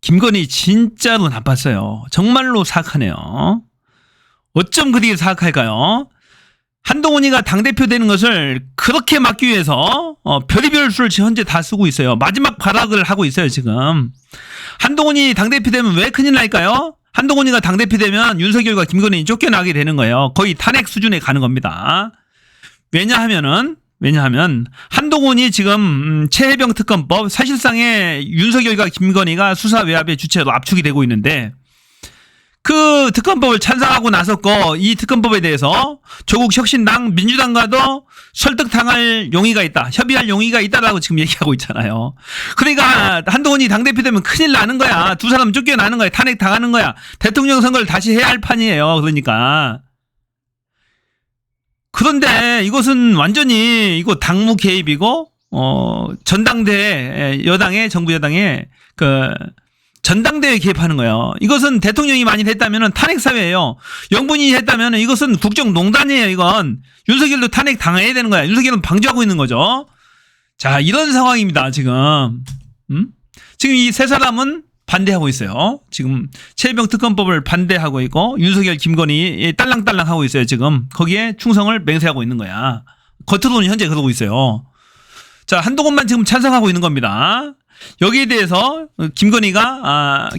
김건희 진짜로 나빴어요. 정말로 사악하네요. 어쩜 그렇게 사악할까요? 한동훈이가 당대표 되는 것을 그렇게 막기 위해서 별의별 수를 현재 다 쓰고 있어요. 마지막 발악을 하고 있어요, 지금. 한동훈이 당대표 되면 왜 큰일 날까요? 한동훈이가 당대표 되면 윤석열과 김건희 쫓겨나게 되는 거예요. 거의 탄핵 수준에 가는 겁니다. 왜냐하면 한동훈이 지금 최혜병 특검법 사실상의 윤석열과 김건희가 수사 외압의 주체로 압축이 되고 있는데 그 특검법을 찬성하고 나섰고 이 특검법에 대해서 조국 혁신당 민주당과도 설득당할 용의가 있다. 협의할 용의가 있다라고 지금 얘기하고 있잖아요. 그러니까 한동훈이 당대표 되면 큰일 나는 거야. 두 사람 쫓겨나는 거야. 탄핵 당하는 거야. 대통령 선거를 다시 해야 할 판이에요. 그러니까. 그런데 이것은 완전히 이거 당무 개입이고 전당대회 여당의 정부 여당의 그 전당대회 개입하는 거예요. 이것은 대통령이 많이 했다면 탄핵 사회예요. 영분이 했다면 이것은 국정농단이에요. 이건 윤석열도 탄핵 당해야 되는 거야. 윤석열은 방조하고 있는 거죠. 자, 이런 상황입니다. 지금 지금 이 세 사람은 반대하고 있어요. 지금 최혜병 특검법을 반대하고 있고 윤석열, 김건희 딸랑딸랑 하고 있어요. 지금 거기에 충성을 맹세하고 있는 거야. 겉으로는 현재 그러고 있어요. 자, 한동훈만 지금 찬성하고 있는 겁니다. 여기에 대해서 김건희가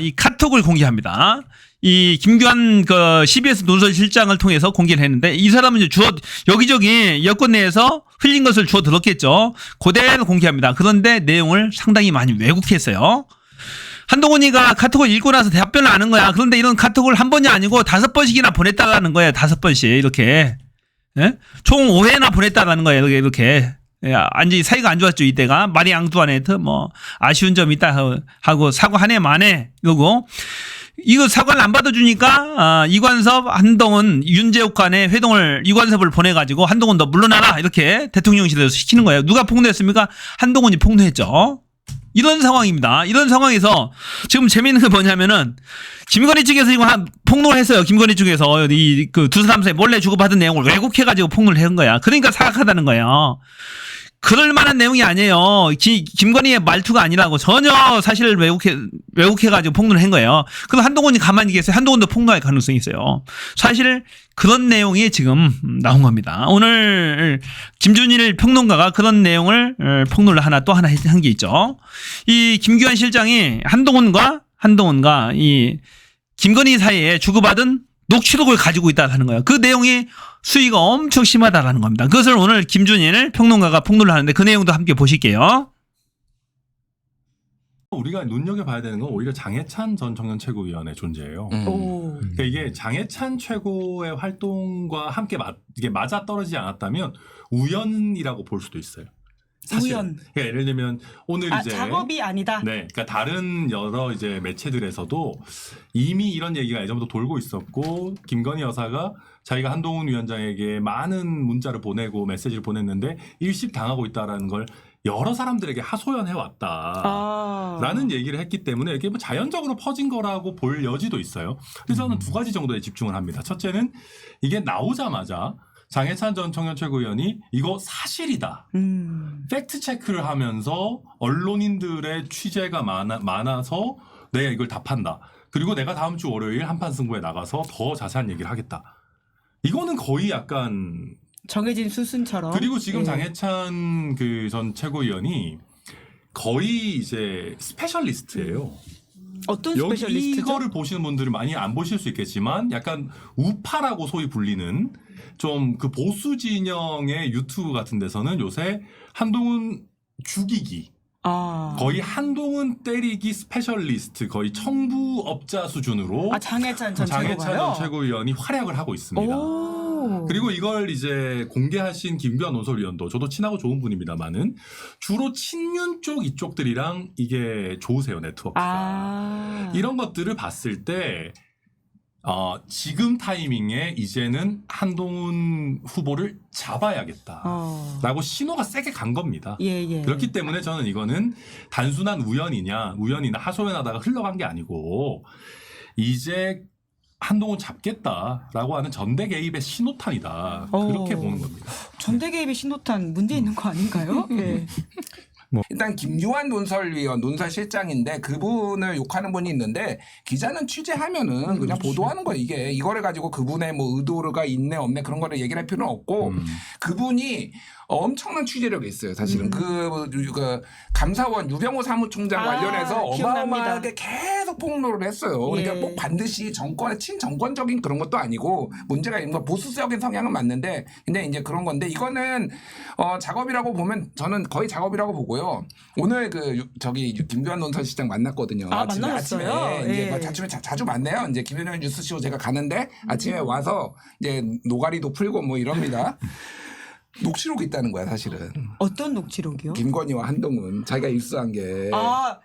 이 카톡을 공개합니다. 이 김규환 그 CBS 논설실장을 통해서 공개를 했는데 이 사람은 이제 여기저기 여권 내에서 흘린 것을 주워 들었겠죠. 그대로 공개합니다. 그런데 내용을 상당히 많이 왜곡했어요. 한동훈이가 카톡을 읽고 나서 답변을 하는 거야. 그런데 이런 카톡을 한 번이 아니고 5번씩이나 보냈다라는 거예요. 5번씩 이렇게. 예? 총 5회나 보냈다라는 거예요. 이렇게. 안지 사이가 안 좋았죠. 이때가 마리 앙투아네트 뭐 아쉬운 점이 있다 하고 사과 한 해 만에 이러고 이거 사과를 안 받아주니까 이관섭, 한동훈, 윤재욱 간의 회동을 이관섭을 보내가지고 한동훈 너 물러나라 이렇게 대통령실에서 시키는 거예요. 누가 폭로했습니까? 한동훈이 폭로했죠. 이런 상황입니다. 이런 상황에서 지금 재미있는 게 뭐냐면은 김건희 측에서 이거 폭로를 했어요. 김건희 측에서 이 그 두 사람 사이 몰래 주고받은 내용을 왜곡해가지고 폭로를 한 거야. 그러니까 사악하다는 거예요. 그럴 만한 내용이 아니에요. 김건희의 말투가 아니라고 전혀 사실을 왜곡해가지고 폭로를 한 거예요. 그럼 한동훈이 가만히 계세요. 한동훈도 폭로할 가능성이 있어요. 사실 그런 내용이 지금 나온 겁니다. 오늘 김준일 평론가가 그런 내용을 폭로를 또 하나 한 게 있죠. 이 김규환 실장이 한동훈과 이 김건희 사이에 주고받은 녹취록을 가지고 있다는 거예요. 그 내용이 수위가 엄청 심하다라는 겁니다. 그것을 오늘 김준일 평론가가 폭로를 하는데 그 내용도 함께 보실게요. 우리가 눈여겨봐야 되는 건 오히려 장해찬 전 청년최고위원의 존재예요. 그러니까 이게 장해찬 최고의 활동과 함께 이게 맞아떨어지지 않았다면 우연이라고 볼 수도 있어요. 사실. 우연. 그러니까 예를 들면 오늘 이제 작업이 아니다. 네, 그러니까 다른 여러 이제 매체들에서도 이미 이런 얘기가 예전부터 돌고 있었고 김건희 여사가 자기가 한동훈 위원장에게 많은 문자를 보내고 메시지를 보냈는데 일십 당하고 있다라는 걸 여러 사람들에게 하소연해 왔다라는 얘기를 했기 때문에 이게 뭐 자연적으로 퍼진 거라고 볼 여지도 있어요. 그래서 저는 두 가지 정도에 집중을 합니다. 첫째는 이게 나오자마자 장해찬 전 청년최고위원이 이거 사실이다. 팩트 체크를 하면서 언론인들의 취재가 많아서 내가 이걸 답한다. 그리고 내가 다음 주 월요일 한판 승부에 나가서 더 자세한 얘기를 하겠다. 이거는 거의 약간 정해진 수순처럼. 그리고 지금 장해찬 그 전 최고위원이 거의 이제 스페셜리스트예요. 어떤 스페셜리스트죠? 이거를 보시는 분들은 많이 안 보실 수 있겠지만 약간 우파라고 소위 불리는 좀 그 보수 진영의 유튜브 같은 데서는 요새 한동훈 죽이기 거의 한동훈 때리기 스페셜리스트 거의 청부업자 수준으로 장해찬 전 최고위원이 활약을 하고 있습니다. 그리고 이걸 이제 공개하신 김규환 논설위원도 저도 친하고 좋은 분입니다만은 주로 친윤 쪽 이쪽들이랑 이게 좋으세요 네트워크가. 이런 것들을 봤을 때 지금 타이밍에 이제는 한동훈 후보를 잡아야겠다라고 신호가 세게 간 겁니다. 그렇기 때문에 저는 이거는 단순한 우연이나 하소연하다가 흘러간 게 아니고 이제 한동훈 잡겠다라고 하는 전대 개입의 신호탄이다. 그렇게 보는 겁니다. 전대 개입의 신호탄 문제 있는 거 아닌가요? 네. 일단 김유한 논설위원, 논설실장인데 그분을 욕하는 분이 있는데 기자는 취재하면은 그냥 보도하는 거예요. 이거를 가지고 그분의 뭐 의도가 있네 없네 그런 거를 얘기를 할 필요는 없고 그분이 엄청난 취재력이 있어요. 사실은 그 감사원 유병호 사무총장 관련해서 기억납니다. 어마어마하게 계속 폭로를 했어요. 그러니까 예. 꼭 반드시 정권의 친정권적인 그런 것도 아니고 문제가 있는 거 보수적인 성향은 맞는데 근데 이제 그런 건데 이거는 작업이라고 보면 저는 거의 작업이라고 보고요. 오늘 김규환 논설실장 만났거든요. 만나셨어요? 아침에 이제 예. 뭐 자주 만나요. 이제 김현영 뉴스쇼 제가 가는데 아침에 와서 이제 노가리도 풀고 뭐 이럽니다. 녹취록이 있다는 거야 사실은. 어떤 녹취록이요? 김건희와 한동훈 자기가 입수한 게.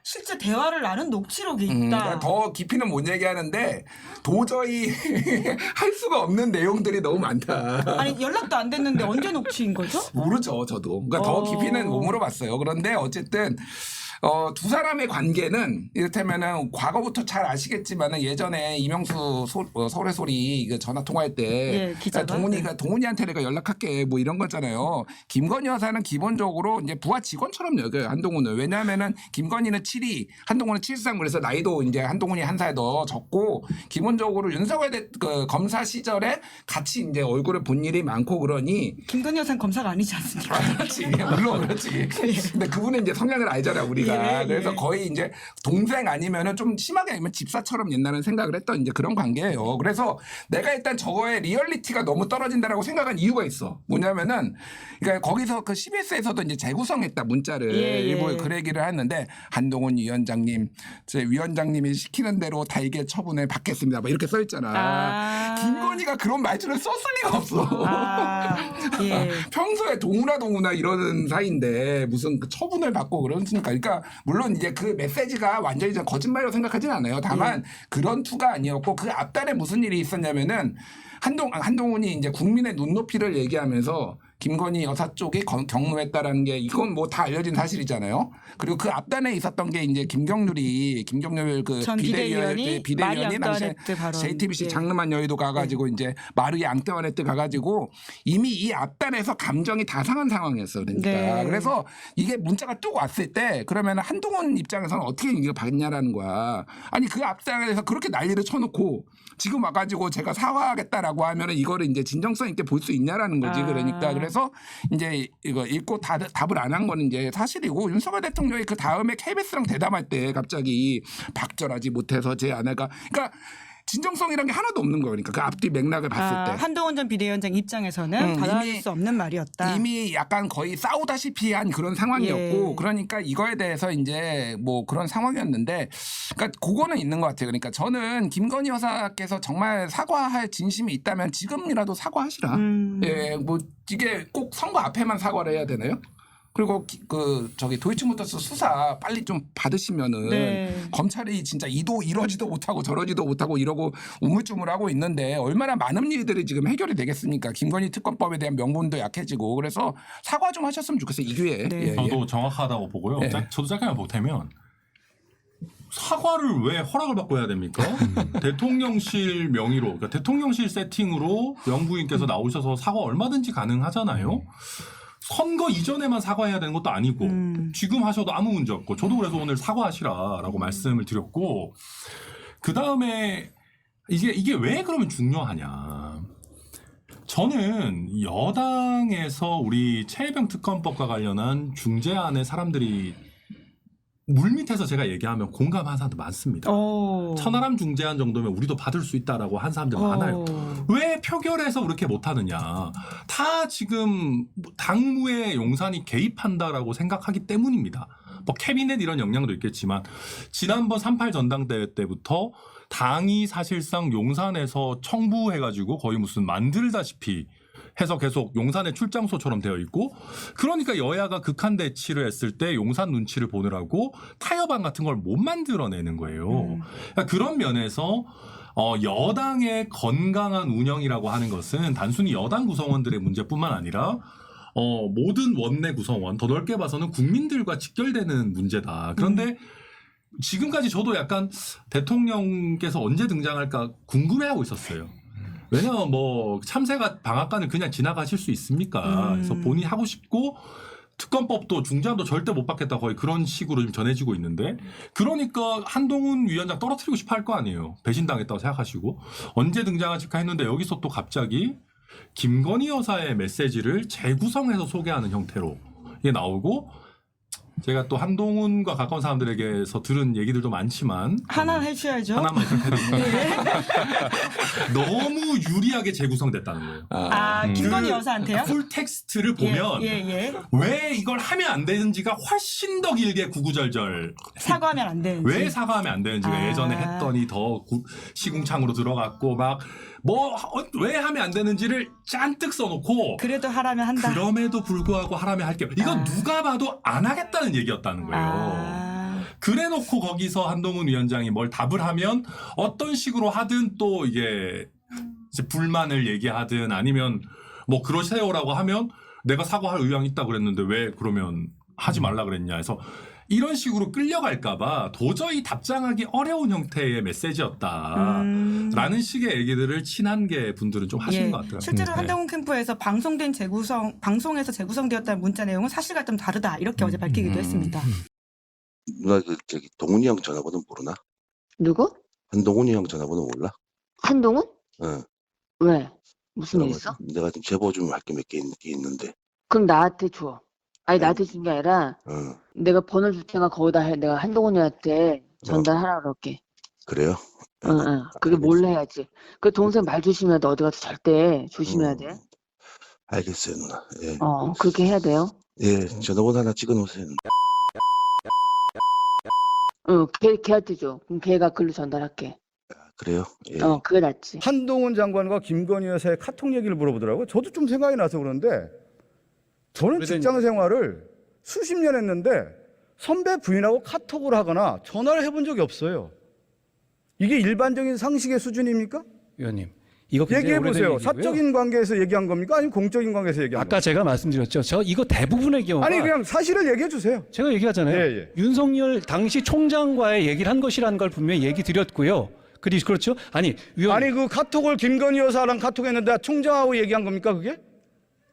실제 대화를 나눈 녹취록이 있다. 그러니까 더 깊이는 못 얘기하는데 도저히 할 수가 없는 내용들이 너무 많다. 아니 연락도 안 됐는데 언제 녹취인 거죠? 모르죠 저도. 그러니까 더 깊이는 못 물어봤어요. 그런데 어쨌든 두 사람의 관계는 이를테면은 과거부터 잘 아시겠지만은 예전에 이명수 서울의 소리 전화 통화할 때 기자가? 동훈이한테 내가 연락할게 뭐 이런 거잖아요. 김건희 여사는 기본적으로 이제 부하 직원처럼 여겨요 한동훈을. 왜냐하면은 김건희는 7위, 한동훈은 7상 그래서 나이도 이제 한동훈이 한 살 더 적고 기본적으로 윤석열 검사 시절에 같이 이제 얼굴을 본 일이 많고 그러니. 김건희 여사는 검사가 아니지 않습니까? 그렇지 물론 그렇지. 근데 그분은 이제 성향을 알잖아 우리가. 그래서 거의 이제 동생 아니면은 좀 심하게 아니면 집사처럼 옛날에는 생각을 했던 이제 그런 관계예요. 그래서 내가 일단 저거의 리얼리티가 너무 떨어진다라고 생각한 이유가 있어. 뭐냐면은 그러니까 거기서 그 CBS에서도 이제 재구성했다 문자를 일부 그 얘기를 했는데 한동훈 위원장님, 제 위원장님이 시키는 대로 달게 처분을 받겠습니다. 막 이렇게 써 있잖아. 김건희가 그런 말투를 썼을 리가 없어. 평소에 동훈아 이러는 사이인데 무슨 그 처분을 받고 그러니까. 그러니까 물론 이제 그 메시지가 완전히 거짓말이라고 생각하진 않아요. 다만 그런 투가 아니었고 그 앞단에 무슨 일이 있었냐면은 한동훈이 이제 국민의 눈높이를 얘기하면서 김건희 여사 쪽이 경로했다라는 게 이건 뭐 다 알려진 사실이잖아요. 그리고 그 앞단에 있었던 게 이제 김경률 그 비대위원이 당시에 JTBC 장르만 여의도 가가지고 이제 마르이 앙떼와네트 가가지고 이미 이 앞단에서 감정이 다 상한 상황이었어요. 그러니까 그래서 이게 문자가 뚝 왔을 때 그러면 한동훈 입장에서는 어떻게 이걸 받냐라는 거야. 아니 그 앞단에서 그렇게 난리를 쳐놓고 지금 와가지고 제가 사과하겠다라고 하면은 이거를 이제 진정성 있게 볼 수 있냐라는 거지. 그러니까 그래서 이제 이거 읽고 답을 안 한 거는 이제 사실이고 윤석열 대통령이 그 다음에 KBS랑 대담할 때 갑자기 박절하지 못해서 제 아내가 그러니까 진정성이란 게 하나도 없는 거예요. 그러니까 그 앞뒤 맥락을 봤을 때. 한동훈 전 비대위원장 입장에서는 받아들일 수 없는 말이었다. 이미 약간 거의 싸우다시피 한 그런 상황이었고 그러니까 이거에 대해서 이제 뭐 그런 상황이었는데 그러니까 그거는 있는 것 같아요. 그러니까 저는 김건희 여사께서 정말 사과할 진심이 있다면 지금이라도 사과하시라. 예, 뭐 이게 꼭 선거 앞에만 사과를 해야 되나요? 그리고 도이치모터스 수사 빨리 좀 받으시면은 검찰이 진짜 이러지도 못하고 저러지도 못하고 이러고 우물쭈물하고 있는데 얼마나 많은 일들이 지금 해결이 되겠습니까? 김건희 특검법에 대한 명분도 약해지고 그래서 사과 좀 하셨으면 좋겠어요. 이 기회에. 저도 정확하다고 보고요. 저도 잠깐만 보태면 사과를 왜 허락을 받고 해야 됩니까? 대통령실 명의로, 그러니까 대통령실 세팅으로 영부인께서 나오셔서 사과 얼마든지 가능하잖아요. 선거 이전에만 사과해야 되는 것도 아니고 지금 하셔도 아무 문제 없고 저도 그래서 오늘 사과하시라라고 말씀을 드렸고 그다음에 이게 왜 그러면 중요하냐. 저는 여당에서 우리 최혜병 특검법과 관련한 중재안에 사람들이 물밑에서 제가 얘기하면 공감하는 사람들 많습니다. 천하람 중재안 정도면 우리도 받을 수 있다라고 한 사람들 많아요. 왜 표결에서 그렇게 못하느냐. 다 지금 당무에 용산이 개입한다라고 생각하기 때문입니다. 뭐 캐비넷 이런 영향도 있겠지만 지난번 38 전당대회 때부터 당이 사실상 용산에서 청부해가지고 거의 무슨 만들다시피 해서 계속 용산의 출장소처럼 되어 있고 그러니까 여야가 극한 대치를 했을 때 용산 눈치를 보느라고 타협안 같은 걸 못 만들어내는 거예요. 그러니까 그런 면에서 여당의 건강한 운영이라고 하는 것은 단순히 여당 구성원들의 문제뿐만 아니라 모든 원내 구성원 더 넓게 봐서는 국민들과 직결되는 문제다. 그런데 지금까지 저도 약간 대통령께서 언제 등장할까 궁금해하고 있었어요. 왜냐면 뭐 참새가 방앗간을 그냥 지나가실 수 있습니까? 그래서 본인이 하고 싶고 특검법도 중재안도 절대 못 받겠다 거의 그런 식으로 좀 전해지고 있는데 그러니까 한동훈 위원장 떨어뜨리고 싶어 할 거 아니에요. 배신당했다고 생각하시고 언제 등장하실까 했는데 여기서 또 갑자기 김건희 여사의 메시지를 재구성해서 소개하는 형태로 이게 나오고 제가 또 한동훈과 가까운 사람들에게서 들은 얘기들도 많지만 하나 해주셔야죠. 하나만 해드리면 너무 유리하게 재구성됐다는 거예요. 김건희 여사한테요? 풀 텍스트를 보면 왜 이걸 하면 안 되는지가 훨씬 더 길게 구구절절 사과하면 안 되는지. 왜 사과하면 안 되는지가 예전에 했더니 더 시궁창으로 들어갔고 막 뭐 왜 하면 안 되는지를 잔뜩 써놓고 그래도 하라면 한다. 그럼에도 불구하고 하라면 할게요. 이건 누가 봐도 안 하겠다는 얘기였다는 거예요. 그래놓고 거기서 한동훈 위원장이 뭘 답을 하면 어떤 식으로 하든 또 이게 이제 불만을 얘기하든 아니면 뭐 그러세요라고 하면 내가 사과할 의향이 있다 그랬는데 왜 그러면 하지 말라 그랬냐 해서 이런 식으로 끌려갈까봐 도저히 답장하기 어려운 형태의 메시지였다라는 식의 얘기들을 친한계 분들은 좀 하시는 것 같더라고요. 실제로 한동훈 캠프에서 방송에서 재구성되었다는 문자 내용은 사실과 좀 다르다 이렇게 어제 밝히기도 했습니다. 누나 저기 동훈이 형 전화번호 모르나? 누구? 한동훈이 형 전화번호 몰라? 한동훈? 응. 왜? 무슨 일 있어? 내가 좀 제보 좀 할 게 몇 개 있는데. 그럼 나한테 줘. 아니 나한테 준 게 아니라 응. 내가 번호 줄 테니까 거기다 내가 한동훈이한테 전달하라 그럴게. 그래요? 응. 그게 몰래 해야지. 그 동생 말 조심해야 돼. 어디 가서 절대 조심해야 돼. 알겠어요 누나. 예. 그렇게 해야 돼요. 예, 전화번호 하나 찍어 놓으세요. 응, 걔한테 줘. 그럼 걔가 글로 전달할게. 그래요? 예. 그게 낫지. 한동훈 장관과 김건희 여사의 카톡 얘기를 물어보더라고요. 저도 좀 생각이 나서 그런데 저는 직장 생활을 수십 년 했는데 선배 부인하고 카톡을 하거나 전화를 해본 적이 없어요. 이게 일반적인 상식의 수준입니까? 의원님, 이거 굉장히 얘기해 오래된 보세요. 얘기고요. 사적인 관계에서 얘기한 겁니까? 아니면 공적인 관계에서 얘기한 겁니까? 아까 제가 말씀드렸죠. 저 이거 대부분의 경우가 아니 그냥 사실을 얘기해 주세요. 제가 얘기하잖아요. 예. 윤석열 당시 총장과의 얘기를 한 것이라는 걸 분명히 얘기 드렸고요. 그렇죠? 아니 의원님, 아니 그 카톡을 김건희 여사랑 카톡했는데 총장하고 얘기한 겁니까 그게?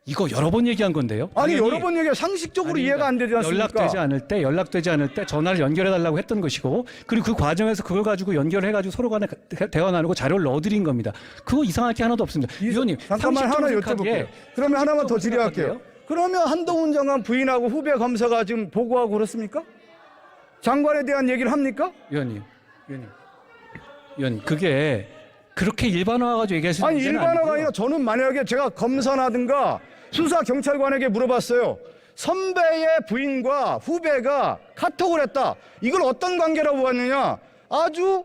이거 여러 번 얘기한 건데요. 아니 당연히 여러 번 얘기해 상식적으로 아닙니다. 이해가 안 되지 않습니까? 연락되지 않을 때 전화를 연결해 달라고 했던 것이고 그리고 그 과정에서 그걸 가지고 연결해 가지고 서로 간에 대화 나누고 자료를 넣어드린 겁니다. 그거 이상할 게 하나도 없습니다. 의원님, 잠깐만 하나 상식정직하게 여쭤볼게요. 그러면 하나만 더 질의할게요. 생각할게요. 그러면 한동훈 장관 부인하고 후배 검사가 지금 보고하고 그렇습니까? 장관에 대한 얘기를 합니까? 의원님, 그게 그렇게 일반화가지고 얘기할 수 있는 아니 문제는 일반화가 아니고요. 아니라 저는 만약에 제가 검사라든가 수사 경찰관에게 물어봤어요. 선배의 부인과 후배가 카톡을 했다. 이걸 어떤 관계라고 봤느냐? 아주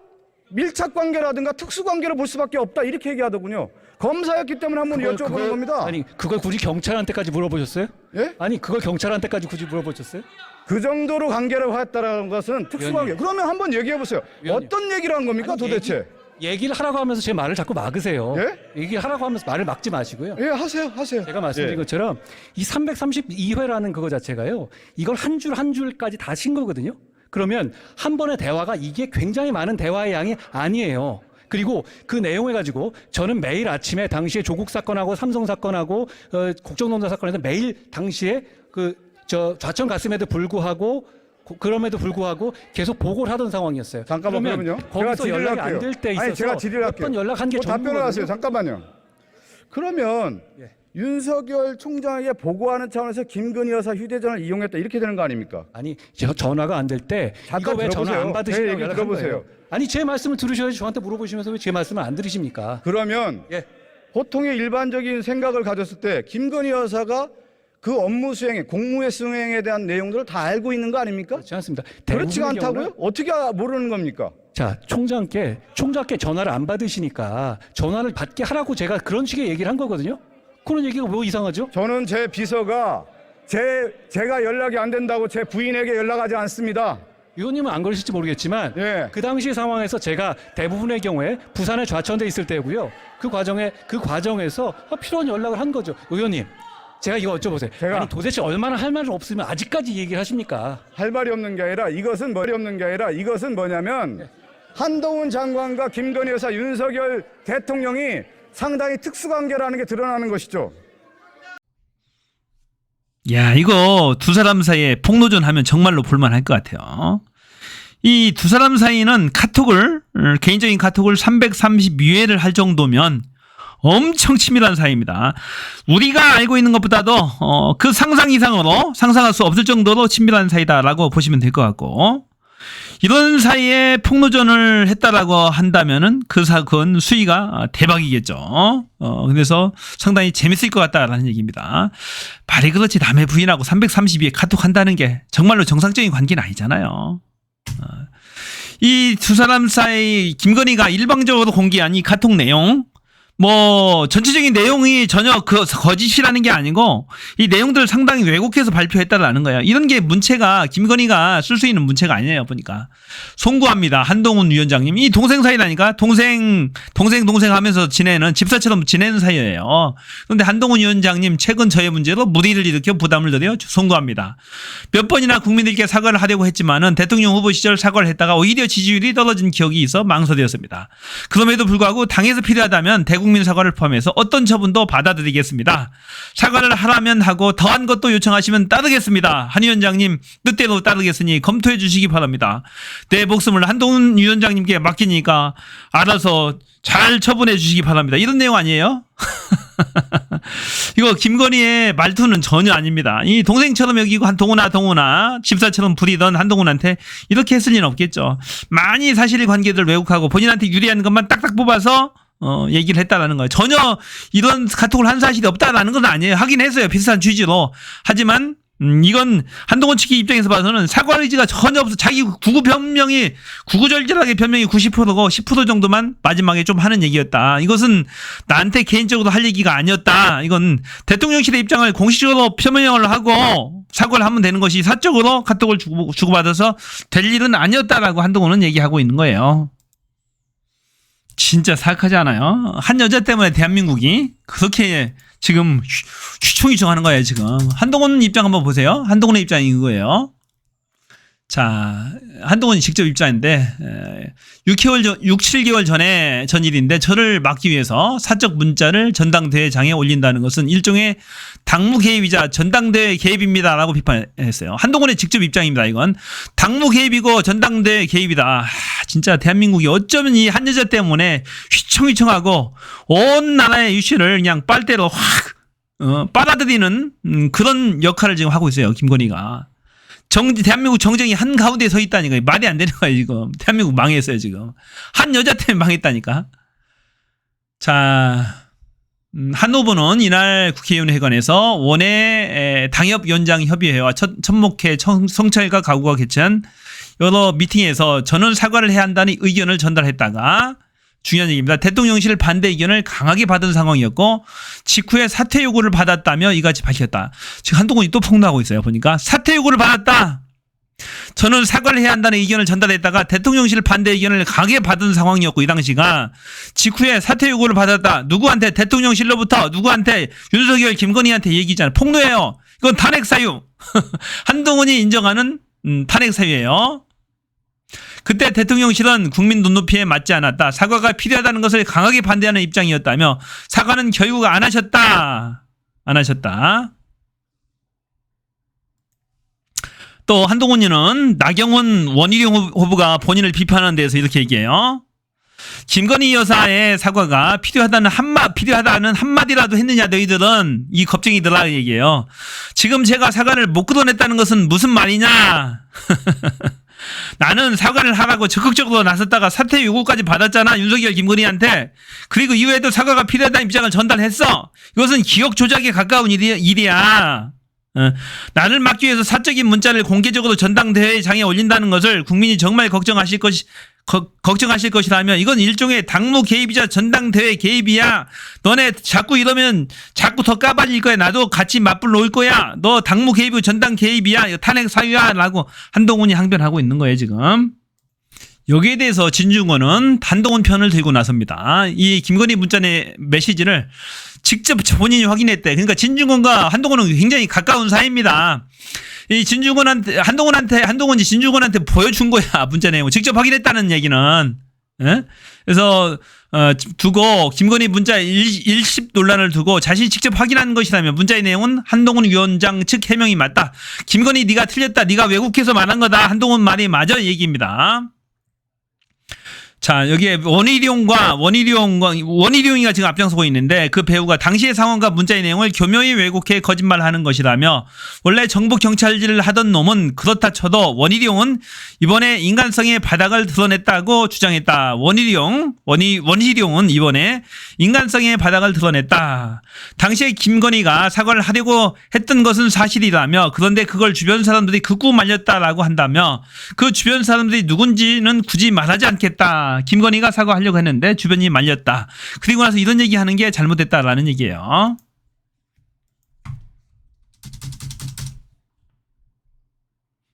밀착 관계라든가 특수 관계로 볼 수밖에 없다. 이렇게 얘기하더군요. 검사였기 때문에 한번 여쭤보는 겁니다. 아니 그걸 굳이 경찰한테까지 물어보셨어요? 예? 아니 그걸 경찰한테까지 굳이 물어보셨어요? 그 정도로 관계를 했다라는 것은 특수 관계. 위원님. 그러면 한번 얘기해 보세요. 위원님. 어떤 얘기를 한 겁니까 아니, 도대체? 얘기를 하라고 하면서 제 말을 자꾸 막으세요. 예? 얘기를 하라고 하면서 말을 막지 마시고요. 예, 하세요. 제가 말씀드린 예. 것처럼 이 332회라는 그거 자체가요. 이걸 한 줄 한 줄까지 다 친 거거든요. 그러면 한 번의 대화가 이게 굉장히 많은 대화의 양이 아니에요. 그리고 그 내용을 가지고 저는 매일 아침에 당시에 조국 사건하고 삼성 사건하고 국정농단 사건에서 매일 당시에 좌천 갔음에도 불구하고 그럼에도 불구하고 계속 보고를 하던 상황이었어요. 잠깐만 그러면요. 거기서 연락이 안 될 때 있어서 제가 질의를 할게요. 몇번 연락한 게 답변을 전부거든요. 하세요. 잠깐만요. 그러면 예. 윤석열 총장에게 보고하는 차원에서 김건희 여사 휴대전화를 이용했다 이렇게 되는 거 아닙니까? 아니 전화가 안 될 때 잠깐 이거 왜 전화 들어보세요. 안 제 받으시냐고 얘기 연락한 들어보세요. 거예요. 아니 제 말씀을 들으셔야지 저한테 물어보시면서 왜 제 말씀을 안 들으십니까? 그러면 예. 보통의 일반적인 생각을 가졌을 때 김건희 여사가 그 업무 수행에 공무의 수행에 대한 내용들을 다 알고 있는 거 아닙니까? 그렇지 않습니다. 그렇지가 대부분의 않다고요? 경우는 어떻게 모르는 겁니까? 자 총장께 전화를 안 받으시니까 전화를 받게 하라고 제가 그런 식의 얘기를 한 거거든요. 그런 얘기가 뭐 이상하죠? 저는 제 비서가 제가 연락이 안 된다고 제 부인에게 연락하지 않습니다. 의원님은 안 그러실지 모르겠지만 예. 그 당시 상황에서 제가 대부분의 경우에 부산에 좌천돼 있을 때고요. 그 과정에서 필요한 연락을 한 거죠. 의원님, 제가 이거 여쭤보세요. 아니 도대체 얼마나 할 말이 없으면 아직까지 얘기를 하십니까? 할 말이 없는 게 아니라 이것은 뭐냐면 한동훈 장관과 김건희 여사 윤석열 대통령이 상당히 특수관계라는 게 드러나는 것이죠. 야, 이거 두 사람 사이에 폭로전 하면 정말로 볼만할 것 같아요. 이 두 사람 사이는 개인적인 카톡을 332회를 할 정도면 엄청 친밀한 사이입니다. 우리가 알고 있는 것보다도 그 상상 이상으로 상상할 수 없을 정도로 친밀한 사이다라고 보시면 될 것 같고, 이런 사이에 폭로전을 했다라고 한다면은 그건 수위가 대박이겠죠. 그래서 상당히 재밌을 것 같다라는 얘기입니다. 말이 그렇지 남의 부인하고 332회 카톡 한다는 게 정말로 정상적인 관계는 아니잖아요. 이 두 사람 사이 김건희가 일방적으로 공개한 이 카톡 내용, 뭐 전체적인 내용이 전혀 거짓이라는 게 아니고 이 내용들을 상당히 왜곡해서 발표했다라는 거예요. 이런 게 문체가 김건희가 쓸 수 있는 문체가 아니에요. 보니까 송구합니다. 한동훈 위원장님, 이 동생 사이라니까 동생 하면서 지내는 집사처럼 지내는 사이예요. 그런데 한동훈 위원장님 최근 저의 문제로 무리를 일으켜 부담을 드려 송구합니다. 몇 번이나 국민들께 사과를 하려고 했지만은 대통령 후보 시절 사과를 했다가 오히려 지지율이 떨어진 기억이 있어 망설였습니다. 그럼에도 불구하고 당에서 필요하다면 대국민 사과를 포함해서 어떤 처분도 받아들이겠습니다. 사과를 하라면 하고 더한 것도 요청하시면 따르겠습니다. 한 위원장님 뜻대로 따르겠으니 검토해 주시기 바랍니다. 내 목숨을 한동훈 위원장님께 맡기니까 알아서 잘 처분해 주시기 바랍니다. 이런 내용 아니에요? 이거 김건희의 말투는 전혀 아닙니다. 이 동생처럼 여기고 동훈아 집사처럼 부리던 한동훈한테 이렇게 했을 리는 없겠죠. 많이 사실관계들 왜곡하고 본인한테 유리한 것만 딱딱 뽑아서 얘기를 했다라는 거예요. 전혀 이런 카톡을 한 사실이 없다라는 건 아니에요. 하긴 했어요. 비슷한 취지로. 하지만 이건 한동훈 측의 입장에서 봐서는 사과 의지가 전혀 없어. 자기 구구절절하게 변명이 90%고 10% 정도만 마지막에 좀 하는 얘기였다. 이것은 나한테 개인적으로 할 얘기가 아니었다. 이건 대통령실의 입장을 공식적으로 표명을 하고 사과를 하면 되는 것이 사적으로 카톡을 주고받아서 될 일은 아니었다라고 한동훈은 얘기하고 있는 거예요. 진짜 사악하지 않아요? 한 여자 때문에 대한민국이 그렇게 지금 휘청휘청하는 거예요. 지금 한동훈 입장 한번 보세요. 한동훈의 입장이 이거예요. 자, 한동훈이 직접 입장인데 7개월 전에 전 일인데 저를 막기 위해서 사적 문자를 전당대회장에 올린다는 것은 일종의 당무 개입이자 전당대회 개입입니다라고 비판했어요. 한동훈의 직접 입장입니다. 이건 당무 개입이고 전당대회 개입이다. 진짜 대한민국이 어쩌면 이 한 여자 때문에 휘청휘청하고 온 나라의 이슈를 그냥 빨대로 확 빨아들이는 그런 역할을 지금 하고 있어요. 김건희가. 대한민국 정쟁이 한가운데 서 있다니까. 말이 안 되는 거예요, 지금. 대한민국 망했어요, 지금. 한 여자 때문에 망했다니까. 자, 한 후보는 이날 국회의원회관에서 원외 당협위원장협의회와 천목회 성찰과 가구가 개최한 여러 미팅에서 저는 사과를 해야 한다는 의견을 전달했다가 중요한 얘기입니다. 대통령실 반대 의견을 강하게 받은 상황이었고 직후에 사퇴 요구를 받았다며 이같이 밝혔다. 지금 한동훈이 또 폭로하고 있어요. 보니까 사퇴 요구를 받았다. 저는 사과를 해야 한다는 의견을 전달했다가 대통령실 반대 의견을 강하게 받은 상황이었고 이 당시가 직후에 사퇴 요구를 받았다. 누구한테? 대통령실로부터 누구한테? 윤석열 김건희한테 얘기잖아요. 폭로예요. 이건 탄핵 사유. 한동훈이 인정하는 탄핵 사유예요. 그때 대통령실은 국민 눈높이에 맞지 않았다. 사과가 필요하다는 것을 강하게 반대하는 입장이었다며 사과는 결국 안 하셨다. 또 한동훈이는 나경원 원희룡 후보가 본인을 비판하는 데서 이렇게 얘기해요. 김건희 여사의 사과가 필요하다는 한마디라도 했느냐 너희들은 이 겁쟁이들아 얘기해요. 지금 제가 사과를 못 끌어냈다는 것은 무슨 말이냐. 나는 사과를 하라고 적극적으로 나섰다가 사퇴 요구까지 받았잖아. 윤석열 김건희한테. 그리고 이후에도 사과가 필요하다는 입장을 전달했어. 이것은 기억 조작에 가까운 일이야. 나를 막기 위해서 사적인 문자를 공개적으로 전당대회장에 올린다는 것을 국민이 정말 걱정하실 것이라면 이건 일종의 당무 개입이자 전당대회 개입이야. 너네 자꾸 이러면 자꾸 더 까발릴 거야. 나도 같이 맞불 놓을 거야. 너 당무 개입이고 전당 개입이야. 탄핵 사유야. 라고 한동훈이 항변하고 있는 거예요 지금. 여기에 대해서 진중권은 한동훈 편을 들고 나섭니다. 이 김건희 문자 내 메시지를 직접 본인이 확인했대. 그러니까 진중권과 한동훈은 굉장히 가까운 사이입니다. 이 한동훈이 진중권한테 보여준 거야. 문자 내용을 직접 확인했다는 얘기는. 예? 그래서 두고 김건희 문자 일십 논란을 두고 자신이 직접 확인한 것이라며 문자의 내용은 한동훈 위원장 측 해명이 맞다. 김건희 네가 틀렸다. 네가 왜곡해서 말한 거다. 한동훈 말이 맞아 얘기입니다. 자, 여기에 원희룡이가 지금 앞장서고 있는데 그 배우가 당시의 상황과 문자의 내용을 교묘히 왜곡해 거짓말하는 것이라며 원래 정부 경찰질을 하던 놈은 그렇다 쳐도 원희룡은 이번에 인간성의 바닥을 드러냈다고 주장했다. 원희룡은 이번에 인간성의 바닥을 드러냈다. 당시에 김건희가 사과를 하려고 했던 것은 사실이라며 그런데 그걸 주변 사람들이 극구 말렸다라고 한다며 그 주변 사람들이 누군지는 굳이 말하지 않겠다. 김건희가 사과하려고 했는데 주변이 말렸다. 그리고 나서 이런 얘기하는 게 잘못됐다라는 얘기예요.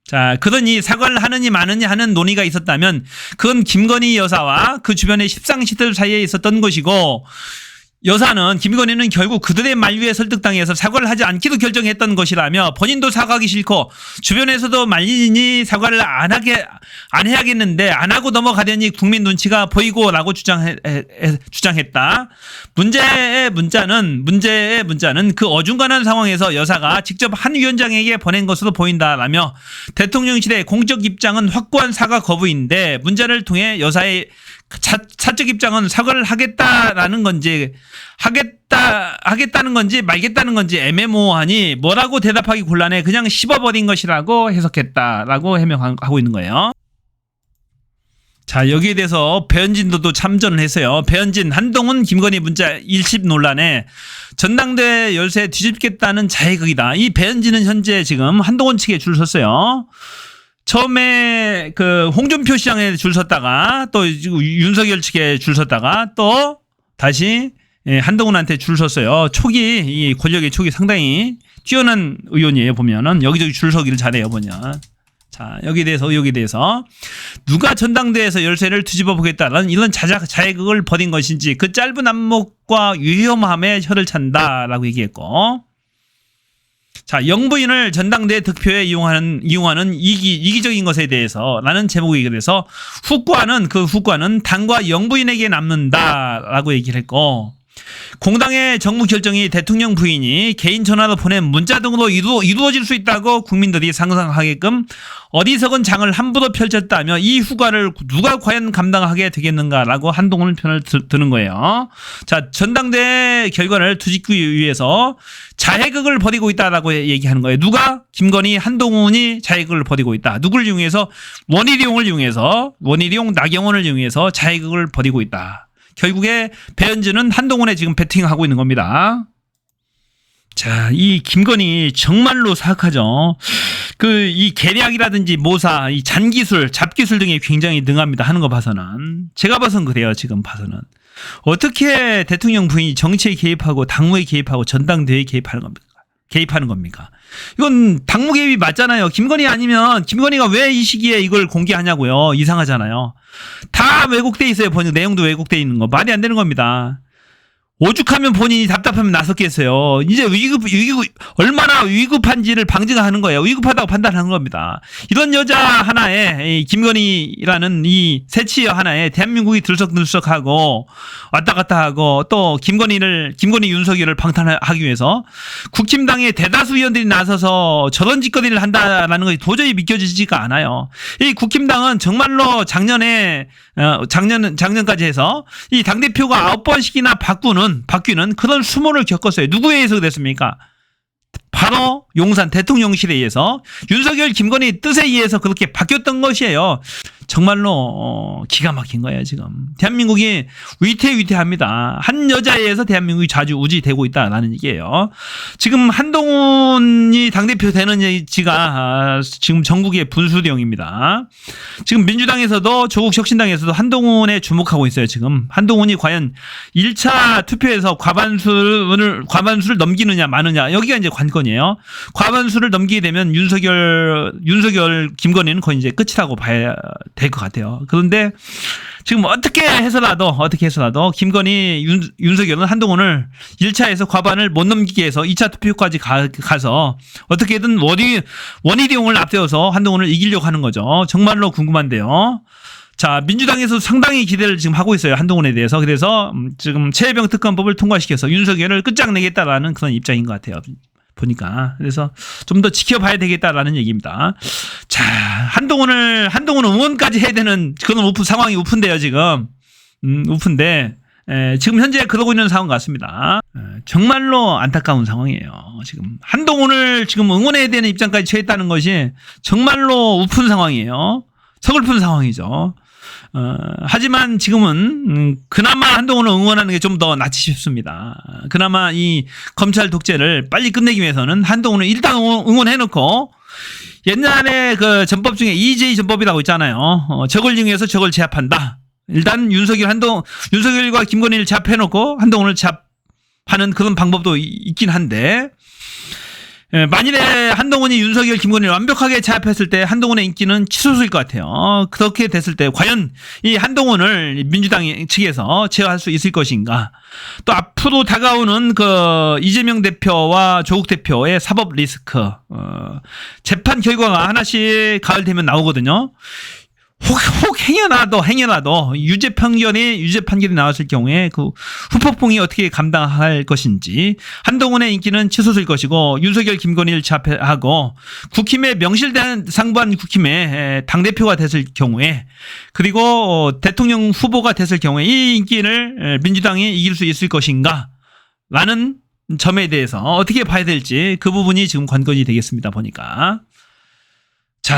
자, 그러니 사과를 하느니 마느니 하는 논의가 있었다면 그건 김건희 여사와 그 주변의 십상시들 사이에 있었던 것이고 여사는 김건희는 결국 그들의 만류에 설득당해서 사과를 하지 않기로 결정했던 것이라며 본인도 사과하기 싫고 주변에서도 말리니 사과를 안 해야겠는데 안 하고 넘어가려니 국민 눈치가 보이고라고 주장했다. 문제의 문자는 그 어중간한 상황에서 여사가 직접 한 위원장에게 보낸 것으로 보인다라며 대통령실의 공적 입장은 확고한 사과 거부인데 문자를 통해 여사의 사적 입장은 사과를 하겠다는 건지 말겠다는 건지 애매모호하니 뭐라고 대답하기 곤란해 그냥 씹어버린 것이라고 해석했다라고 해명하고 있는 거예요. 자, 여기에 대해서 배현진도 참전을 했어요. 배현진, 한동훈, 김건희 문자 일십 논란에 전당대회 열쇠 뒤집겠다는 자해극이다. 이 배현진은 현재 지금 한동훈 측에 줄 섰어요. 처음에 그 홍준표 시장에 줄 섰다가 또 윤석열 측에 줄 섰다가 또 다시 한동훈한테 줄 섰어요. 이 권력의 촉이 상당히 뛰어난 의원이에요. 보면은 여기저기 줄 서기를 잘해요. 보면. 자, 여기에 대해서 의혹에 대해서 누가 전당대회에서 열쇠를 뒤집어 보겠다라는 이런 자해극을 벌인 것인지 그 짧은 안목과 위험함에 혀를 찬다라고 얘기했고, 자, 영부인을 전당대회 득표에 이용하는 이기적인 것에 대해서 라는 제목이 그래서 그 후과는 당과 영부인에게 남는다라고 얘기를 했고, 공당의 정무 결정이 대통령 부인이 개인 전화로 보낸 문자 등으로 이루어질 수 있다고 국민들이 상상하게끔 어리석은 장을 함부로 펼쳤다며 이 후과를 누가 과연 감당하게 되겠는가라고 한동훈 편을 드는 거예요. 자, 전당대회 결과를 뒤집기 위해서 자해극을 벌이고 있다라고 얘기하는 거예요. 누가? 김건희, 한동훈이 자해극을 벌이고 있다. 누구를 이용해서? 원희룡, 나경원을 이용해서 자해극을 벌이고 있다. 결국에 배현진은 한동훈에 지금 배팅하고 있는 겁니다. 자, 이 김건희 정말로 사악하죠. 이 계략이라든지 모사, 이 잔기술, 잡기술 등에 굉장히 능합니다. 하는 거 봐서는. 제가 봐서는 그래요. 지금 봐서는. 어떻게 대통령 부인이 정치에 개입하고 당무에 개입하고 전당대회에 개입하는 겁니까? 이건 당무 개입이 맞잖아요. 김건희 아니면 김건희가 왜 이 시기에 이걸 공개하냐고요. 이상하잖아요. 다 왜곡돼 있어요. 본인 내용도 왜곡돼 있는 거 말이 안 되는 겁니다. 오죽하면 본인이 답답하면 나섰겠어요. 이제 얼마나 위급한지를 방증하는 거예요. 위급하다고 판단하는 겁니다. 이런 여자 하나에 김건희라는 이 새치여 하나에 대한민국이 들썩들썩하고 왔다 갔다 하고 또 김건희 윤석열을 방탄하기 위해서 국힘당의 대다수 의원들이 나서서 저런 짓거리를 한다라는 것이 도저히 믿겨지지가 않아요. 이 국힘당은 정말로 작년까지 해서 이 당대표가 9번씩이나 바뀌는 그런 수모를 겪었어요. 누구에 의해서 그랬습니까? 바로 용산 대통령실에 의해서 윤석열, 김건희 뜻에 의해서 그렇게 바뀌었던 것이에요. 정말로 기가 막힌 거예요. 지금 대한민국이 위태합니다. 한 여자에 의해서 대한민국이 좌지우지되고 있다라는 얘기예요. 지금 한동훈이 당대표 되는 지가 지금 전국의 분수령입니다. 지금 민주당에서도 조국 혁신당에서도 한동훈에 주목하고 있어요. 지금 한동훈이 과연 1차 투표에서 과반수를 넘기느냐 마느냐, 여기가 이제 관건이에요. 과반수를 넘기게 되면 윤석열, 김건희는 거의 이제 끝이라고 봐야 될 것 같아요. 그런데 지금 어떻게 해서라도 김건희, 윤석열은 한동훈을 1차에서 과반을 못 넘기게 해서 2차 투표까지 가서 어떻게든 원희룡을 앞세워서 한동훈을 이기려고 하는 거죠. 정말로 궁금한데요. 자, 민주당에서 상당히 기대를 지금 하고 있어요. 한동훈에 대해서. 그래서 지금 최혜병 특검법을 통과시켜서 윤석열을 끝장내겠다라는 그런 입장인 것 같아요. 보니까. 그래서 좀 더 지켜봐야 되겠다라는 얘기입니다. 자, 한동훈 응원까지 해야 되는 그런 상황이 우픈데요, 지금. 우픈데. 지금 현재 그러고 있는 상황 같습니다. 정말로 안타까운 상황이에요. 지금 한동훈을 지금 응원해야 되는 입장까지 처했다는 것이 정말로 우픈 상황이에요. 서글픈 상황이죠. 하지만 지금은 그나마 한동훈을 응원하는 게 좀 더 낫지 싶습니다. 그나마 이 검찰 독재를 빨리 끝내기 위해서는 한동훈을 일단 응원해놓고 옛날에 그 전법 중에 EJ 전법이라고 있잖아요. 적을 이용해서 적을 제압한다. 일단 윤석열과 김건희를 제압해놓고 한동훈을 제압하는 그런 방법도 있긴 한데, 만일에 한동훈이 윤석열, 김건희를 완벽하게 제압했을 때 한동훈의 인기는 치솟을 것 같아요. 그렇게 됐을 때 과연 이 한동훈을 민주당 측에서 제어할 수 있을 것인가? 또 앞으로 다가오는 그 이재명 대표와 조국 대표의 사법 리스크, 재판 결과가 하나씩 가을 되면 나오거든요. 혹 행여나도 유죄 판결이 나왔을 경우에 그 후폭풍이 어떻게 감당할 것인지, 한동훈의 인기는 치솟을 것이고 윤석열, 김건희를 제압하고 국힘의 명실대한 상부한 국힘의 당대표가 됐을 경우에, 그리고 대통령 후보가 됐을 경우에 이 인기를 민주당이 이길 수 있을 것인가 라는 점에 대해서 어떻게 봐야 될지 그 부분이 지금 관건이 되겠습니다. 보니까. 자,